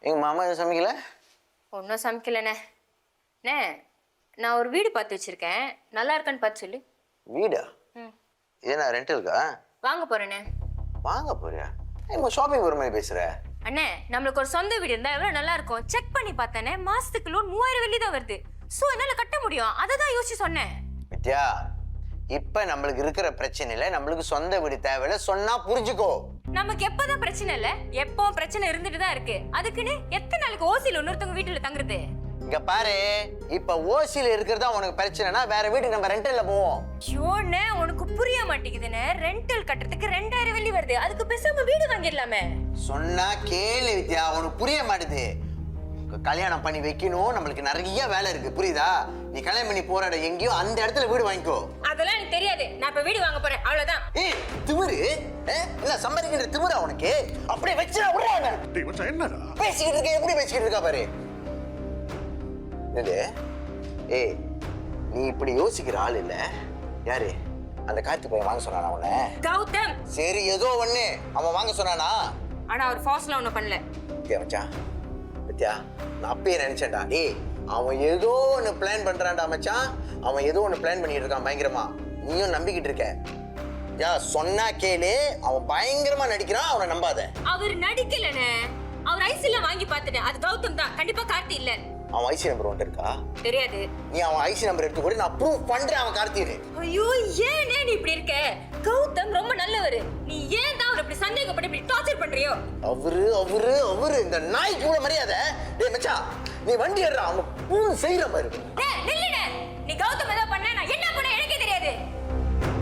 எங்க மாமா எதுவும் சமைக்கல? ஒன்றும் சமைக்கலண்ணே. அண்ணே, நான் ஒரு வீடு பார்த்து வச்சிருக்கேன், நல்லா இருக்கான்னு பார்த்து சொல்லு. வீடா? ம், ஏன்னா ரெண்டலுக்கா? வாங்க போறேண்ணே. வாங்க போறியா? ஏமா ஷாப்பிங் போற மாதிரி பேசுற? அண்ணே, நம்மளுக்கு ஒரு சொந்த வீடு இருந்தா எவ்வளவு நல்லா இருக்கும். செக் பண்ணி பார்த்தேனே, மாசத்துக்கு லோன் 3000 வெள்ளி தான் வருது. சோ என்னால கட்ட முடியும், அதை தான் யோசிச்சு சொன்னேன். வித்யா, இப்ப நம்மளுக்கு இருக்கிற பிரச்சனையில நம்மளுக்கு சொந்த வீடு தேவையில்ல, சொன்னா புரிஞ்சுக்கோ. நமக்கு எப்பதான் பிரச்சனை இல்ல, எப்போ பிரச்சனை இருந்துட்டு தான் இருக்கு. அதுக்குன்னு எத்தனை நாளைக்கு ஓசியில இன்னொருத்தவங்க வீட்டுல தங்குறது? இங்க பாரு, இப்ப ஓசியில இருக்கிறதா உனக்கு பிரச்சனைனா வேற வீட்டுக்கு நம்ம ரெண்டல்ல போவோம். ஐயோண்ணே, உனக்கு புரிய மாட்டேங்குதுண்ணே. ரெண்டல் கட்டுறதுக்கு 2000 வெள்ளி வருது, அதுக்கு பேசாம வீடு வாங்கிடலாமே. சொன்னா கேளு வித்யா, உனக்கு புரிய மாட்டுது. கல்யாணம் பண்ணி வைக்கணும், நம்மளுக்கு நிறைய வேலை இருக்கு, புரியுதா? நீ கல்யாணம் பண்ணி போறாட எங்கேயோ அந்த இடத்துல வீடு வாங்கிக்கோ. அதெல்லாம் எனக்கு தெரியாது, நான் இப்ப வீடு வாங்க போறேன், அவ்வளவுதான். ஏய் திமிரு, இல்ல சம்பாதிக்கிற திமிரா உனக்கு? அப்படியே வச்சுடா விடுறாங்க. டேய் மச்சான் என்னடா பேசிக்கிட்டு இருக்க, எப்படி பேசிக்கிட்டு இருக்கா பாரு. என்னது? ஏய் நீ இப்படி யோசிக்கிற ஆள் இல்ல. யாரு அந்த கார்த்தி பையன் வாங்க சொன்னானா உன்னை? கௌதம். சரி ஏதோ ஒண்ணு அவன் வாங்க சொன்னானா? ஆனா அவர் ஃபாஸ்ட்ல ஒண்ணும் பண்ணல. ஓகே மச்சான், வித்யா நான் அப்பயே நினைச்சேன்டா, டேய் அவன் ஏதோ ஒன்று பிளான் பண்றான்டா மச்சான். அவன் ஏதோ ஒன்று பிளான் பண்ணிட்டு இருக்கான் பயங்கரமா. நீயும் நம்பிக்கிட்டு இருக்க. யா சொன்னா கேளு, அவன் பயங்கரமா நடிக்கிறான், அவனை நம்பாத. அவர் நடிக்கலனே, அவர் ஐஸ் எல்லாம் வாங்கி பார்த்துட்டேன், அது கௌதம் தான், கண்டிப்பா கார்த்தி இல்ல. அவன் ஐசி நம்பர் ஒன்று இருக்கா? தெரியாது. நீ அவன் ஐசி நம்பர் எடுத்து கூட நான் ப்ரூவ் பண்றேன் அவன் கார்த்தின்னு. ஐயோ ஏனே நீ இப்படி இருக்க? கௌதம் ரொம்ப நல்லவர், நீ ஏன் தான் அவர் இப்படி சந்தேகப்பட்டு இப்படி டார்ச்சர் பண்றியோ? அவரு இந்த நாய்க்கு கூட மரியாதை. டேய் மச்சான் நீ வண்டி ஏறா, அவங்க பூ செய்யற மாதிரி. டேய் நில்லுடே, நீ கௌதம் ஏதோ